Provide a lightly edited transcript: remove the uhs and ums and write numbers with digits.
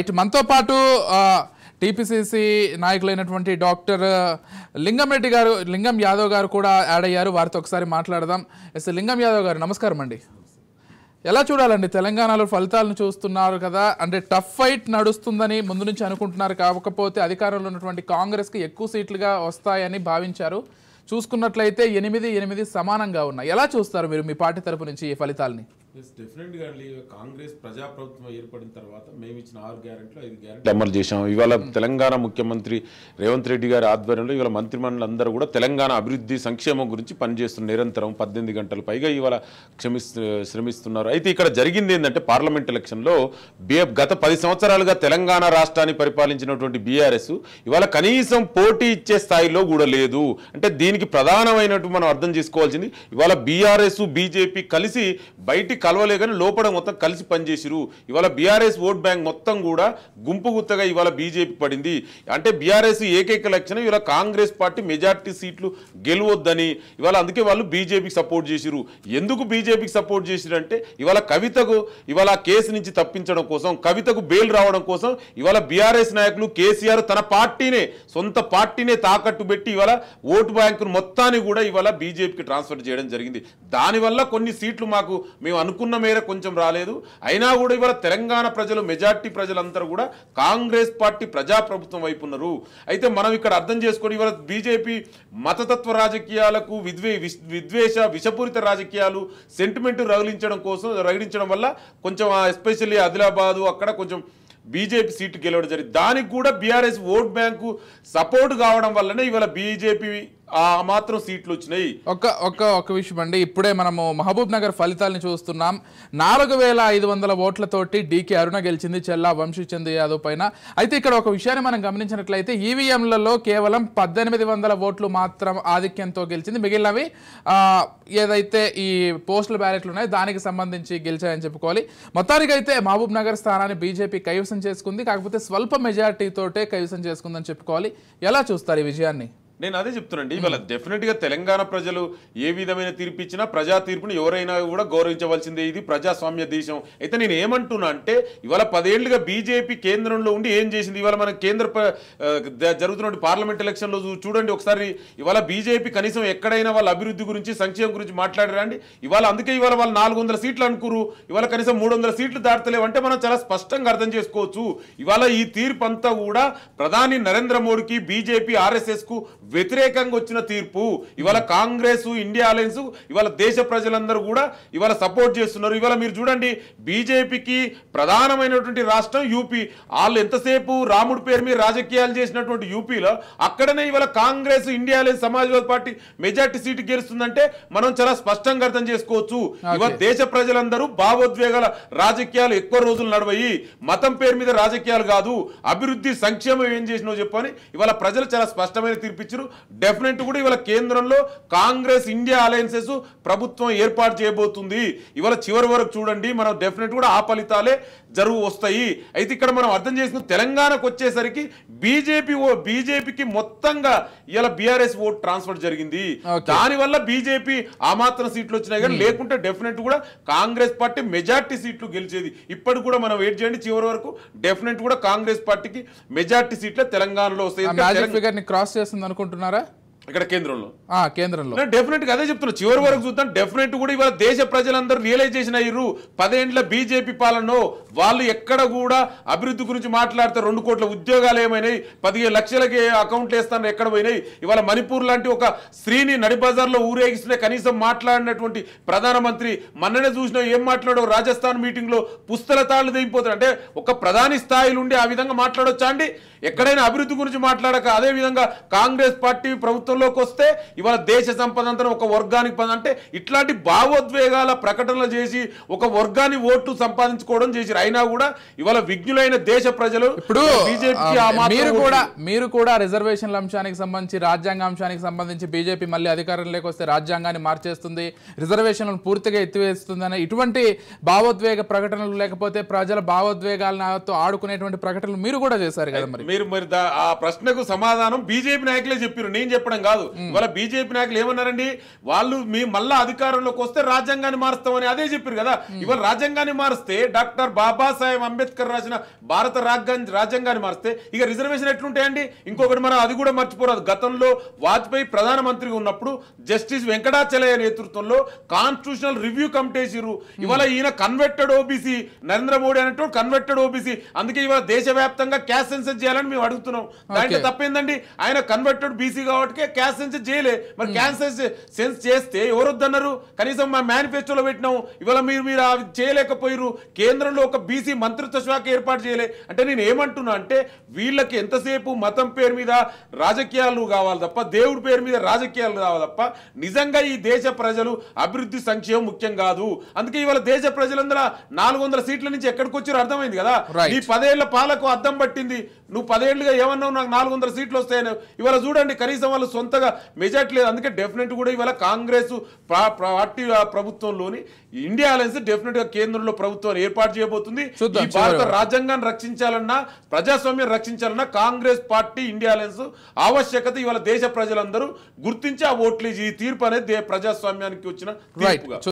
ఇటు మనతో పాటు టీపీసీసీ నాయకులైనటువంటి డాక్టర్ లింగం యాదవ్ గారు కూడా యాడ్ అయ్యారు. వారితో ఒకసారి మాట్లాడదాం. ఎస్ లింగం యాదవ్ గారు నమస్కారం అండి. ఎలా చూడాలండి తెలంగాణలో ఫలితాలను చూస్తున్నారు కదా, అంటే టఫ్ ఫైట్ నడుస్తుందని ముందు నుంచి అనుకుంటున్నారు, కాకపోతే అధికారంలో ఉన్నటువంటి కాంగ్రెస్కి ఎక్కువ సీట్లుగా వస్తాయని భావించారు. చూసుకున్నట్లయితే 8-8 సమానంగా ఉన్నాయి. ఎలా చూస్తారు మీరు మీ పార్టీ తరపు నుంచి ఈ ఫలితాలని? డెఫినెట్గా అండి, కాంగ్రెస్ ప్రజాప్రభుత్వం ఏర్పడిన తర్వాత మేము ఇచ్చిన 6 గ్యారెంట్లు 5 గ్యారెంట్లు అమలు చేశాం. ఇవాళ తెలంగాణ ముఖ్యమంత్రి రేవంత్ రెడ్డి గారి ఆధ్వర్యంలో ఇవాళ మంత్రిమండలి అందరూ కూడా తెలంగాణ అభివృద్ధి సంక్షేమం గురించి పనిచేస్తున్న నిరంతరం 18 గంటల పైగా ఇవాళ శ్రమిస్తున్నారు. అయితే ఇక్కడ జరిగింది ఏంటంటే పార్లమెంట్ ఎలక్షన్లో గత 10 సంవత్సరాలుగా తెలంగాణ రాష్ట్రాన్ని పరిపాలించినటువంటి బీఆర్ఎస్ ఇవాళ కనీసం పోటీ ఇచ్చే స్థాయిలో కూడా లేదు. అంటే దీనికి ప్రధానమైనట్టు మనం అర్థం చేసుకోవాల్సింది, ఇవాళ బీఆర్ఎస్ బీజేపీ కలిసి బయటికి కలవలే కానీ లోపల మొత్తం కలిసి పనిచేసిరు. ఇవాళ బీఆర్ఎస్ ఓట్ బ్యాంక్ మొత్తం కూడా గుంపు గుత్తగా ఇవాళ బీజేపీ పడింది. అంటే బీఆర్ఎస్ ఏకైక లక్ష్యం ఇవాళ కాంగ్రెస్ పార్టీ మెజార్టీ సీట్లు గెలవద్దని ఇవాళ అందుకే వాళ్ళు బీజేపీకి సపోర్ట్ చేసిరు. ఎందుకు బీజేపీకి సపోర్ట్ చేసిరు అంటే ఇవాళ కవితకు ఇవాళ కేసు నుంచి తప్పించడం కోసం, కవితకు బెయిల్ రావడం కోసం ఇవాళ బీఆర్ఎస్ నాయకులు కేసీఆర్ తన పార్టీనే సొంత పార్టీనే తాకట్టు పెట్టి ఇవాళ ఓటు బ్యాంకును మొత్తాన్ని కూడా ఇవాళ బీజేపీకి ట్రాన్స్ఫర్ చేయడం జరిగింది. దానివల్ల కొన్ని సీట్లు మేము అనుకున్న మేర కొంచెం రాలేదు. అయినా కూడా ఇవాళ తెలంగాణ ప్రజలు మెజార్టీ ప్రజలందరూ కూడా కాంగ్రెస్ పార్టీ ప్రజాప్రభుత్వం వైపు ఉన్నారు. అయితే మనం ఇక్కడ అర్థం చేసుకొని ఇవాళ బీజేపీ మతతత్వ రాజకీయాలకు విద్వేష విషపూరిత రాజకీయాలు సెంటిమెంట్ రగిలించడం వల్ల కొంచెం ఎస్పెషల్లీ ఆదిలాబాదు అక్కడ కొంచెం బీజేపీ సీటు గెలవడం జరిగింది. దానికి కూడా బీఆర్ఎస్ ఓట్ బ్యాంకు సపోర్ట్ కావడం వల్లనే ఇవాళ బీజేపీ ఆ మాత్రం సీట్లు వచ్చినాయి. ఒక విషయం అండి, ఇప్పుడే మనము మహబూబ్ నగర్ ఫలితాలను చూస్తున్నాం. 4500 ఓట్లతోటి డీకే అరుణ గెలిచింది చెల్లా వంశీచంద్ యాదవ్ పైన. అయితే ఇక్కడ ఒక విషయాన్ని మనం గమనించినట్లయితే ఈవీఎంలలో కేవలం 1800 ఓట్లు మాత్రం ఆధిక్యంతో గెలిచింది. మిగిలినవి ఏదైతే ఈ పోస్టల్ బ్యాలెట్లు ఉన్నాయో దానికి సంబంధించి గెలిచాయని చెప్పుకోవాలి. మొత్తానికైతే మహబూబ్ నగర్ స్థానాన్ని బీజేపీ కైవసం చేసుకుంది, కాకపోతే స్వల్ప మెజార్టీతోటే కైవసం చేసుకుందని చెప్పుకోవాలి. ఎలా చూస్తారు ఈ విజయాన్ని? నేను అదే చెప్తున్నాండి, ఇవాళ డెఫినెట్గా తెలంగాణ ప్రజలు ఏ విధమైన తీర్పు ఇచ్చినా ప్రజా తీర్పును ఎవరైనా కూడా గౌరవించవలసిందే. ఇది ప్రజాస్వామ్య దేశం. అయితే నేను ఏమంటున్నా అంటే ఇవాళ 10 ఏళ్లుగా బీజేపీ కేంద్రంలో ఉండి ఏం చేసింది? ఇవాళ మన జరుగుతున్న పార్లమెంట్ ఎలక్షన్లో చూడండి ఒకసారి. ఇవాళ బీజేపీ కనీసం ఎక్కడైనా వాళ్ళ అభివృద్ధి గురించి సంక్షేమం గురించి మాట్లాడరండి. ఇవాళ అందుకే ఇవాళ వాళ్ళు 400 సీట్లు అనుకురు, ఇవాళ కనీసం 300 సీట్లు దాటలేవు. అంటే మనం చాలా స్పష్టంగా అర్థం చేసుకోవచ్చు. ఇవాళ ఈ తీర్పు అంతా కూడా ప్రధాని నరేంద్ర మోడీకి బీజేపీ ఆర్ఎస్ఎస్ కు వ్యతిరేకంగా వచ్చిన తీర్పు. ఇవాళ కాంగ్రెస్ ఇండియా అలయన్స్ ఇవాళ దేశ ప్రజలందరూ కూడా ఇవాళ సపోర్ట్ చేస్తున్నారు. ఇవాళ మీరు చూడండి, బీజేపీకి ప్రధానమైనటువంటి రాష్ట్రం యూపీ. వాళ్ళు ఎంతసేపు రాముడి పేరు మీద రాజకీయాలు చేసినటువంటి యూపీలో అక్కడనే ఇవాళ Congress India alliance Samajwadi Party majority seat గెలుస్తుందంటే మనం చాలా స్పష్టంగా అర్థం చేసుకోవచ్చు. ఇవాళ దేశ ప్రజలందరూ భావోద్వేగాల రాజకీయాలు ఎక్కువ రోజులు నడవయి, మతం పేరు మీద రాజకీయాలు కాదు, అభివృద్ధి సంక్షేమం ఏం చేసినో చెప్పని ఇవాళ ప్రజలు చాలా స్పష్టమైన తీర్పిచ్చారు. డెఫినెట్ కూడా ఇవాళ కేంద్రంలో కాంగ్రెస్ ఇండియా అలయన్సెస్ ప్రభుత్వం ఏర్పాటు చేయబోతుంది. ఇవాళ చివరి వరకు చూడండి, మనం డెఫినెట్ కూడా ఆ ఫలితాలే వస్తాయి. అయితే ఇక్కడ మనం అర్థం చేసిన తెలంగాణకు వచ్చేసరికి బీజేపీకి మొత్తంగా ఇవాళ బీఆర్ఎస్ ఓట్ ట్రాన్స్ఫర్ జరిగింది. దానివల్ల బీజేపీ ఆ మాత్రం సీట్లు వచ్చినాయి, కానీ లేకుంటే డెఫినెట్ కూడా కాంగ్రెస్ పార్టీ మెజార్టీ సీట్లు గెలిచేది. ఇప్పటికి కూడా మనం వెయిట్ చేయండి, చివరి వరకు డెఫినెట్ కూడా కాంగ్రెస్ పార్టీకి మెజార్టీ సీట్లే తెలంగాణలో వస్తాయి. క్రాస్ చేస్తుంది అనుకుంటున్నారా? ఇక్కడ కేంద్రంలో డెఫినెట్ గా అదే చెప్తున్నా. చివరి వరకు చూద్దాం. డెఫినెట్ కూడా ఇవాళ దేశ ప్రజలందరూ రియలైజేషన్ అయ్యారు. 10 ఏండ్ల బీజేపీ పాలన వాళ్ళు ఎక్కడ కూడా అభివృద్ధి గురించి మాట్లాడితే 2 కోట్ల ఉద్యోగాలు ఏమైనాయి, 15 లక్షలకి అకౌంట్లు వేస్తాను ఎక్కడ పోయినాయి. ఇవాళ మణిపూర్ లాంటి ఒక స్త్రీని నడి బజార్లో ఊరేగిస్తే కనీసం మాట్లాడినటువంటి ప్రధానమంత్రి మొన్ననే చూసినా ఏం మాట్లాడో రాజస్థాన్ మీటింగ్ లో పుస్తల తాళ్లు దిగిపోతారు. అంటే ఒక ప్రధాని స్థాయిలో ఉండి ఆ విధంగా మాట్లాడొచ్చా అండి? ఎక్కడైనా అభివృద్ధి గురించి మాట్లాడక అదే విధంగా కాంగ్రెస్ పార్టీ ప్రభుత్వంలోకి వస్తే ఇవాళ దేశ సంపద అంతా ఒక వర్గానికి అంటే ఇట్లాంటి భావోద్వేగాల ప్రకటనలు చేసి ఒక వర్గాన్ని ఓట్లు సంపాదించుకోవడం చేసి అయినా కూడా ఇవాళ విజ్ఞులైన దేశ ప్రజలు ఇప్పుడు మీరు కూడా రిజర్వేషన్ల అంశానికి సంబంధించి రాజ్యాంగ అంశానికి సంబంధించి బీజేపీ మళ్ళీ అధికారంలోకి వస్తే రాజ్యాంగాన్ని మార్చేస్తుంది, రిజర్వేషన్లను పూర్తిగా ఎత్తివేస్తుందని ఇటువంటి భావోద్వేగ ప్రకటనలు లేకపోతే ప్రజల భావోద్వేగాలతో ఆడుకునేటువంటి ప్రకటనలు మీరు కూడా చేశారు కదా. మరి ఆ ప్రశ్నకు సమాధానం బీజేపీ నాయకులే చెప్పారు, నేను చెప్పడం కాదు. ఇవాళ బీజేపీ నాయకులు ఏమన్నారండి, వాళ్ళు మీ మళ్ళా అధికారంలోకి వస్తే రాజ్యాంగాన్ని మారుస్తామని అదే చెప్పారు కదా. ఇవాళ రాజ్యాంగాన్ని మారిస్తే డాక్టర్ బాబాసాహెబ్ అంబేద్కర్ రాసిన భారత రాజ్యాంగాన్ని మారిస్తే ఇక రిజర్వేషన్ ఎట్లుంటాయండి? ఇంకొకటి మనం అది కూడా మర్చిపోరాదు. గతంలో వాజ్పేయి ప్రధానమంత్రిగా ఉన్నప్పుడు జస్టిస్ వెంకటాచలయ్య నేతృత్వంలో కాన్స్టిట్యూషనల్ రివ్యూ కమిటీ వేసిర్రు. ఇవాళ ఈయన కన్వర్టెడ్ ఓబీసీ, నరేంద్ర మోడీ అనేటో కన్వర్టెడ్ ఓబీసీ. అందుకే ఇవాళ దేశవ్యాప్తంగా క్యాస్ట్ సెన్సస్ చేయాలని మేము అడుగుతున్నాం. దాంట్లో తప్పేందండి? ఆయన కన్వర్టెడ్ బీసీ కాబట్టి క్యాస్ట్ సెన్సస్ చేయలే. మరి క్యాస్ట్ సెన్స్ చేస్తే ఎవరు వద్దన్నారు? కనీసం మా మేనిఫెస్టోలో పెట్టినాం. ఇవాళ మీరు అవి చేయలేకపోయారు. కేంద్రంలో ఒక బీసీ మంత్రిత్వ శాఖ ఏర్పాటు చేయలే. అంటే నేను ఏమంటున్నా అంటే వీళ్ళకి ఎంతసేపు మతం పేరు మీద రాజకీయాలు కావాలి తప్ప, దేవుడి పేరు మీద రాజకీయాలు కావాలి తప్ప నిజంగా ఈ దేశ ప్రజలు అభివృద్ధి సంక్షేమం ముఖ్యం కాదు. అందుకే ఇవాళ దేశ ప్రజలందరూ 400 సీట్ల నుంచి ఎక్కడికి వచ్చారో అర్థమైంది కదా. ఈ 10 ఏళ్ల పాలకు అద్దం పట్టింది. నువ్వు 10 ఏళ్లుగా ఏమన్నావు నాకు 400 సీట్లు వస్తాయని. ఇవాళ చూడండి కనీసం వాళ్ళు సొంతగా మెజార్టీ లేదు. అందుకే డెఫినెట్ కూడా ఇవాళ కాంగ్రెస్ పార్టీ ప్రభుత్వంలోని ఇండియా అలయన్స్ డెఫినెట్ గా కేంద్రంలో ప్రభుత్వాన్ని ఏర్పాటు చేయబోతుంది. ఈ భారత రాజ్యాంగాన్ని రక్షించాలన్నా, ప్రజాస్వామ్యం రక్షించాలన్నా కాంగ్రెస్ పార్టీ ఇండియా అలయన్స్ ఆవశ్యకత ఇవాళ దేశ ప్రజలందరూ గుర్తించి ఆ ఓట్లు ఈ తీర్పు అనేది ప్రజాస్వామ్యానికి వచ్చిన తీర్పుగా